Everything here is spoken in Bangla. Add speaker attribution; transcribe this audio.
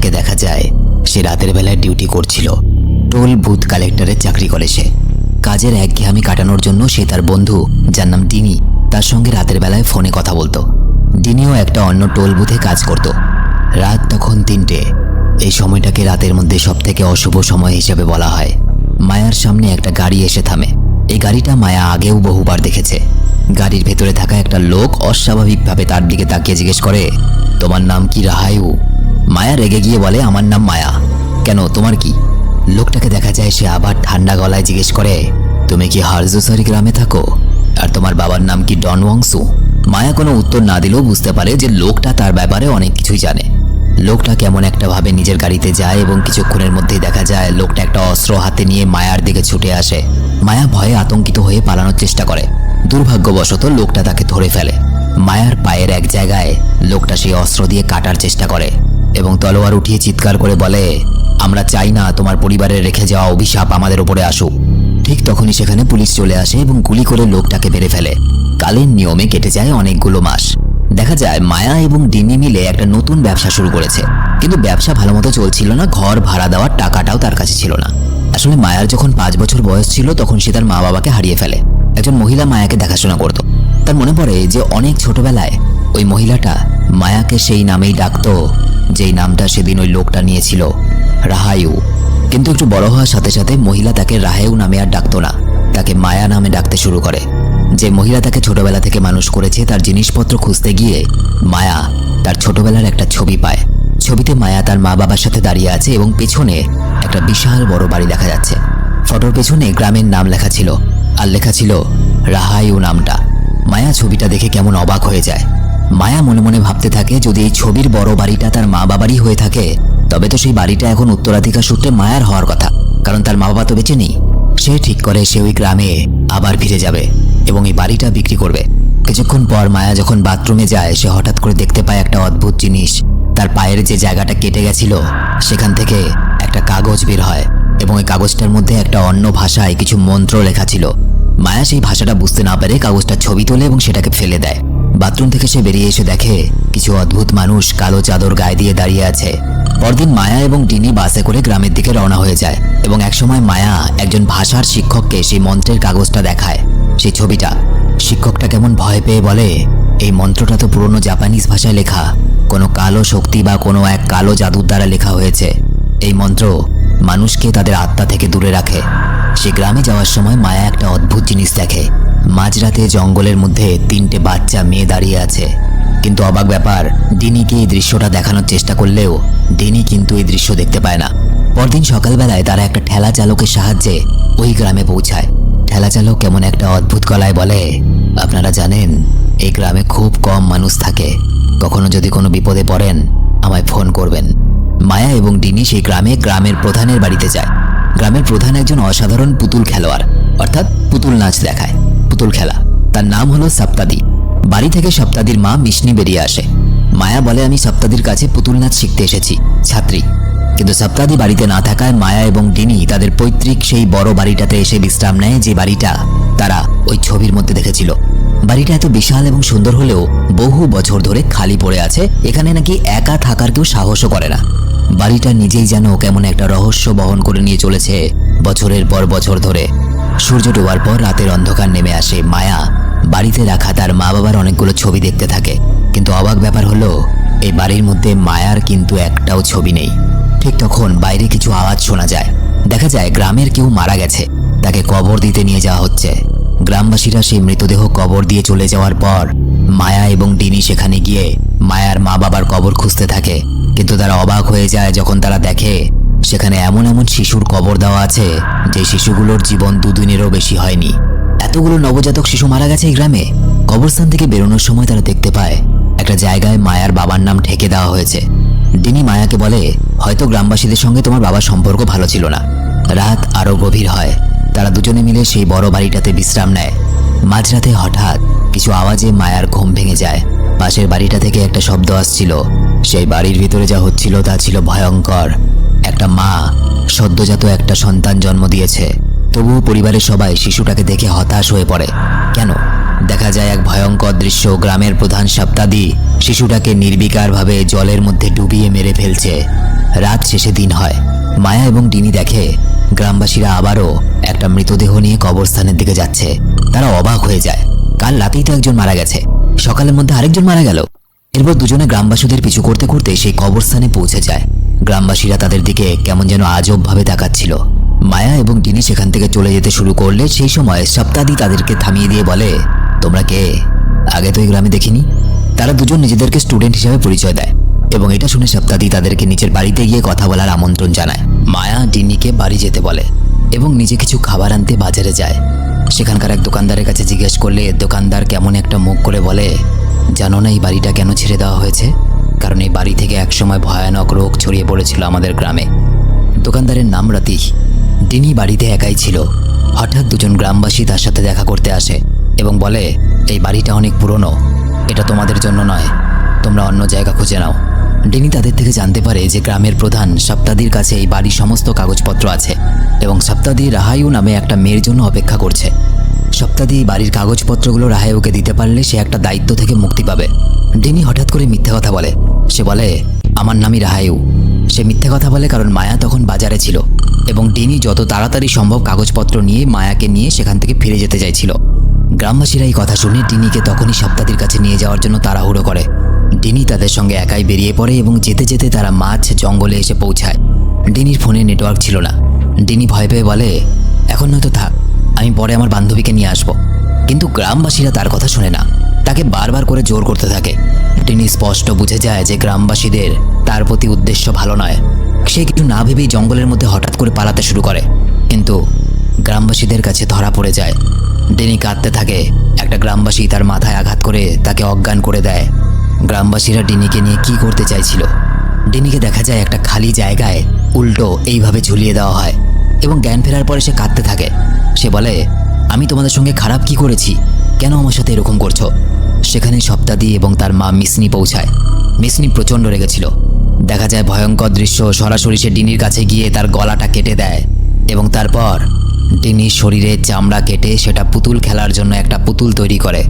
Speaker 1: মায়াকে দেখা যায় সে রাতের বেলায় ডিউটি করছিল। টোল বুথ কালেক্টরের চাকরি করে সে। কাজের একঘেয়েমি কাটানোর জন্য সে তার বন্ধু, যার নাম ডিনি, তার সঙ্গে রাতের বেলায় ফোনে কথা বলতো। ডিনিও একটা অন্য টোল বুথে কাজ করত। রাত তখন 3টে। এই সময়টাকে রাতের মধ্যে সবথেকে অশুভ সময় হিসেবে বলা হয়। মায়ার সামনে একটা গাড়ি এসে থামে। এই গাড়িটা মায়া আগেও বহুবার দেখেছে। গাড়ির ভেতরে থাকা একটা লোক অস্বাভাবিকভাবে তার দিকে তাকিয়ে জিজ্ঞেস করে, তোমার নাম কি রাহায়ু? মায়া রেগে গিয়ে বলে, আমার নাম মায়া। কেন, তোমার কি? লোকটাকে দেখা যায় সে আবার ঠান্ডা গলায় জিজ্ঞেস করে, তুমি কি হারজুসারি গ্রামে থাকো? আর তোমার বাবার নাম কি ডন ওয়াংসু? মায়া কোনো উত্তর না দিলেও বুঝতে পারে যে লোকটা তার ব্যাপারে অনেক কিছুই জানে। লোকটা কেমন একটা ভাবে নিজের গাড়িতে যায় এবং কিছুক্ষণের মধ্যেই দেখা যায় লোকটা একটা অস্ত্র হাতে নিয়ে মায়ার দিকে ছুটে আসে। মায়া ভয়ে আতঙ্কিত হয়ে পালানোর চেষ্টা করে। দুর্ভাগ্যবশত লোকটা তাকে ধরে ফেলে। মায়ার পায়ের এক জায়গায় লোকটা সেই অস্ত্র দিয়ে কাটার চেষ্টা করে এবং তলোয়ার উঠিয়ে চিৎকার করে বলে, আমরা চাই না তোমার পরিবারের রেখে যাওয়া অভিশাপ আমাদের উপরে আসুক। ঠিক তখনই সেখানে পুলিশ চলে আসে এবং গুলি করে লোকটাকে মেরে ফেলে। কালের নিয়মে কেটে যায় অনেকগুলো মাস। দেখা যায় মায়া এবং ডিনি মিলে একটা নতুন ব্যবসা শুরু করেছে, কিন্তু ব্যবসা ভালো মতো চলছিল না। ঘর ভাড়া দেওয়ার টাকাটাও তার কাছে ছিল না। আসলে মায়ার যখন 5 বছর বয়স ছিল তখন সে তার মা বাবাকে হারিয়ে ফেলে। একজন মহিলা মায়াকে দেখাশোনা করত। তার মনে পড়ে যে অনেক ছোটবেলায় ওই মহিলাটা মায়াকে সেই নামেই ডাকতো যেই নামটা সেদিন ওই লোকটা নিয়েছিল, রাহায়ু। কিন্তু একটু বড় হওয়ার সাথে সাথে মহিলা তাকে রাহায়ু নামে আর ডাকতো না, তাকে মায়া নামে ডাকতে শুরু করে। যে মহিলা তাকে ছোটবেলা থেকে মানুষ করেছে তার জিনিসপত্র খুঁজতে গিয়ে মায়া তার ছোটবেলার একটা ছবি পায়। ছবিতে মায়া তার মা বাবার সাথে দাঁড়িয়ে আছে এবং পেছনে একটা বিশাল বড় বাড়ি দেখা যাচ্ছে। ফটোর পেছনে গ্রামের নাম লেখা ছিল আর লেখা ছিল রাহায়ু নামটা। মায়া ছবিটা দেখে কেমন অবাক হয়ে যায়। মায়া মনে মনে ভাবতে থাকে, যদি এই ছবির বড় বাড়িটা তার মা বাবারই হয়ে থাকে তবে তো সেই বাড়িটা এখন উত্তরাধিকার সূত্রে মায়ার হওয়ার কথা, কারণ তার মা বাবা তো বেঁচে নেই। সে ঠিক করে সে ওই গ্রামে আবার ফিরে যাবে এবং এই বাড়িটা বিক্রি করবে। কিছুক্ষণ পর মায়া যখন বাথরুমে যায় সে হঠাৎ করে দেখতে পায় একটা অদ্ভুত জিনিস। তার পায়ের যে জায়গাটা কেটে গেছিল সেখান থেকে একটা কাগজ বের হয় এবং ওই কাগজটার মধ্যে একটা অন্য ভাষায় কিছু মন্ত্র লেখা ছিল। মায়া সেই ভাষাটা বুঝতে না পেরে কাগজটা ছবি তোলে এবং সেটাকে ফেলে দেয়। বাথরুম থেকে সে বেরিয়ে এসে দেখে কিছু অদ্ভুত মানুষ কালো চাদর গায়ে দিয়ে দাঁড়িয়ে আছে। পরদিন মায়া এবং ডিনি বাসে করে গ্রামের দিকে রওনা হয়ে যায় এবং একসময় মায়া একজন ভাষার শিক্ষককে সেই মন্ত্রের কাগজটা দেখায়, সেই ছবিটা। শিক্ষকটা কেমন ভয় পেয়ে বলে, এই মন্ত্রটা তো পুরনো জাপানিজ ভাষায় লেখা, কোনো কালো শক্তি বা কোনো এক কালো জাদুর দ্বারা লেখা হয়েছে। এই মন্ত্র মানুষকে তাদের আত্মা থেকে দূরে রাখে। সে গ্রামে যাওয়ার সময় মায়া একটা অদ্ভুত জিনিস দেখে। মাঝরাতে জঙ্গলের মধ্যে 3টে বাচ্চা মেয়ে দাঁড়িয়ে আছে। কিন্তু অবাক ব্যাপার, ডিনিকে এই দৃশ্যটা দেখানোর চেষ্টা করলেও ডিনি কিন্তু এই দৃশ্য দেখতে পায় না। পরদিন সকালবেলায় তারা একটা ঠেলা চালকের সাহায্যে ওই গ্রামে পৌঁছায়। ঠেলা চালক কেমন একটা অদ্ভুত গলায় বলে, আপনারা জানেন এই গ্রামে খুব কম মানুষ থাকে, কখনো যদি কোনো বিপদে পড়েন আমায় ফোন করবেন। মায়া এবং ডিনি সেই গ্রামের প্রধানের বাড়িতে যায়। গ্রামের প্রধান একজন অসাধারণ পুতুল খেলোয়াড়, অর্থাৎ পুতুল নাচ দেখায়, পুতুল খেলা। তার নাম হলো সপ্তাদি। বাড়ি থেকে সপ্তাদির মা মিশনি বেরিয়ে আসে। মায়া বলে, আমি সপ্তাদির কাছে পুতুল নাচ শিখতে এসেছি, ছাত্রী। কিন্তু সপ্তাদি বাড়িতে না থাকায় মায়া এবং ডিনি তাদের পৈতৃক সেই বড় বাড়িটাতে এসে বিশ্রাম নেয়, যে বাড়িটা তারা ওই ছবির মধ্যে দেখেছিল। বাড়িটা এত বিশাল এবং সুন্দর হলেও বহু বছর ধরে খালি পড়ে আছে। এখানে নাকি একা থাকার কেউ সাহসও করে না। বাড়িটা নিজেই যেন কেমন একটা রহস্য বহন করে নিয়ে চলেছে বছরের পর বছর ধরে। সূর্য ডোবার পর রাতের অন্ধকার নেমে আসে। মায়া বাড়িতে রাখা তার মা বাবার অনেকগুলো ছবি দেখতে থাকে, কিন্তু অবাক ব্যাপার হলো এই বাড়ির মধ্যে মায়ার কিন্তু একটাও ছবি নেই। ঠিক তখন বাইরে কিছু আওয়াজ শোনা যায়। দেখা যায় গ্রামের কেউ মারা গেছে, তাকে কবর দিতে নিয়ে যাওয়া হচ্ছে। গ্রামবাসীরা সেই মৃতদেহ কবর দিয়ে চলে যাওয়ার পর মায়া এবং ডিনি সেখানে গিয়ে মায়ার মা বাবার কবর খুঁজতে থাকে। কিন্তু তারা অবাক হয়ে যায় যখন তারা দেখে সেখানে এমন এমন শিশুর কবর দেওয়া আছে যে শিশুগুলোর জীবন 2 দিনেরও বেশি হয়নি। এতগুলো নবজাতক শিশু মারা গেছে এই গ্রামে। কবরস্থান থেকে বেরোনোর সময় তারা দেখতে পায় একটা জায়গায় মায়ার বাবার নাম ঠেকে দেওয়া হয়েছে। ডিনি মায়াকে বলে, হয়তো গ্রামবাসীদের সঙ্গে তোমার বাবার সম্পর্ক ভালো ছিল না। রাত আরো গভীর হয়। তারা দুজনে মিলে সেই বড় বাড়িটাতে বিশ্রাম নেয়। মাঝরাতে হঠাৎ কিছু আওয়াজে মায়ার ঘুম ভেঙে যায়। পাশের বাড়িটা থেকে একটা শব্দ আসছিল। সেই বাড়ির ভিতরে যা হচ্ছিল তা ছিল ভয়ঙ্কর। একটা মা সদ্যজাত একটা সন্তান জন্ম দিয়েছে, তবুও পরিবারের সবাই শিশুটাকে দেখে হতাশ হয়ে পড়ে। কেন? দেখা যায় এক ভয়ঙ্কর দৃশ্য। গ্রামের প্রধান সপ্তাদি শিশুটাকে নির্বিকারভাবে জলের মধ্যে ডুবিয়ে মেরে ফেলছে। রাত শেষে দিন হয়। মায়া এবং ডিনি দেখে গ্রামবাসীরা আবারও একটা মৃতদেহ নিয়ে কবরস্থানের দিকে যাচ্ছে। তারা অবাক হয়ে যায়, কাল রাতেই তো একজন মারা গেছে, সকালের মধ্যে আরেকজন মারা গেল। এরপর দুজনে গ্রামবাসীদের পিছু করতে করতে সেই কবরস্থানে পৌঁছে যায়। গ্রামবাসীরা তাদের দিকে কেমন যেন আজব ভাবে তাকাচ্ছিল। মায়া এবং ডিনি সেখান থেকে চলে যেতে শুরু করলে সেই সময় সপ্তাদি তাদেরকে থামিয়ে দিয়ে বলে, তোমরা কে? আগে তো এই গ্রামে দেখিনি। তারা দুজন নিজেদেরকে স্টুডেন্ট হিসেবে পরিচয় দেয় এবং এটা শুনে সপ্তাদি তাদেরকে নিচের বাড়িতে গিয়ে কথা বলার আমন্ত্রণ জানায়। মায়া ডিনিকে বাড়ি যেতে বলে এবং নিজে কিছু খাবার আনতে বাজারে যায়। সেখানকার এক দোকানদারের কাছে জিজ্ঞেস করলে দোকানদার কেমন একটা মুখ করে বলে, জানো না এই বাড়িটা কেন ছেড়ে দেওয়া হয়েছে? কারণ এই বাড়ি থেকে একসময় ভয়ানক রোগ ছড়িয়ে পড়েছিল আমাদের গ্রামে। দোকানদারের নাম রাতিক। ডিনি বাড়িতে একাই ছিল। হঠাৎ দুজন গ্রামবাসী তার সাথে দেখা করতে আসে এবং বলে, এই বাড়িটা অনেক পুরনো, এটা তোমাদের জন্য নয়, তোমরা অন্য জায়গা খুঁজে নাও। ডিনি তাদের থেকে জানতে পারে যে গ্রামের প্রধান সপ্তাদির কাছে এই বাড়ির সমস্ত কাগজপত্র আছে এবং সপ্তাদি রাহায়ু নামে একটা মেয়ের জন্য অপেক্ষা করছে। সপ্তাদি বাড়ির কাগজপত্রগুলো রাহায়ুকে দিতে পারলে সে একটা দায়িত্ব থেকে মুক্তি পাবে। ডিনি হঠাৎ করে মিথ্যে কথা বলে। সে বলে, আমার নামই রাহায়ু। সে মিথ্যে কথা বলে কারণ মায়া তখন বাজারে ছিল এবং ডিনি যত তাড়াতাড়ি সম্ভব কাগজপত্র নিয়ে মায়াকে নিয়ে সেখান থেকে ফিরে যেতে চাইছিল। গ্রামবাসীরা এই কথা শুনে ডিনিকে তখনই সপ্তাদির কাছে নিয়ে যাওয়ার জন্য তাড়াহুড়ো করে। ডিনি তাদের সঙ্গে একাই বেরিয়ে পড়ে এবং যেতে যেতে তারা মাঝ জঙ্গলে এসে পৌঁছায়। ডিনির ফোনে নেটওয়ার্ক ছিল না। ডিনি ভয় পেয়ে বলে, এখন নয়তো থাক, আমি পরে আমার বান্ধবীকে নিয়ে আসব। কিন্তু গ্রামবাসীরা তার কথা শোনে না, তাকে বারবার করে জোর করতে থাকে। ডিনি স্পষ্ট বুঝে যায় যে গ্রামবাসীদের তার প্রতি উদ্দেশ্য ভালো নয়। সে কিছু না ভেবেই জঙ্গলের মধ্যে হঠাৎ করে পালাতে শুরু করে, কিন্তু গ্রামবাসীদের কাছে ধরা পড়ে যায়। ডিনি কাঁদতে থাকে। একটা গ্রামবাসী তার মাথায় আঘাত করে তাকে অজ্ঞান করে দেয়। গ্রামবাসীরা ডিনিকে নিয়ে কি করতে চাইছিল? ডিনিকে দেখা যায় একটা খালি জায়গায় উল্টো এইভাবে ঝুলিয়ে দেওয়া হয় এবং জ্ঞান ফেরার পরে সে কাঁদতে থাকে। সে বলে, আমি তোমাদের সঙ্গে খারাপ কি করেছি? কেন আমার সাথে এরকম করছো? সেখানে সপ্তাদি এবং তার মা মিসনি পৌঁছায়। মিসনি প্রচণ্ড রেগেছিল। দেখা যায় ভয়ঙ্কর দৃশ্য, সরাসরি সে ডিনির কাছে গিয়ে তার গলাটা কেটে দেয় এবং তারপর ডিনির শরীরে চামড়া কেটে সেটা পুতুল খেলার জন্য একটা পুতুল তৈরি করে।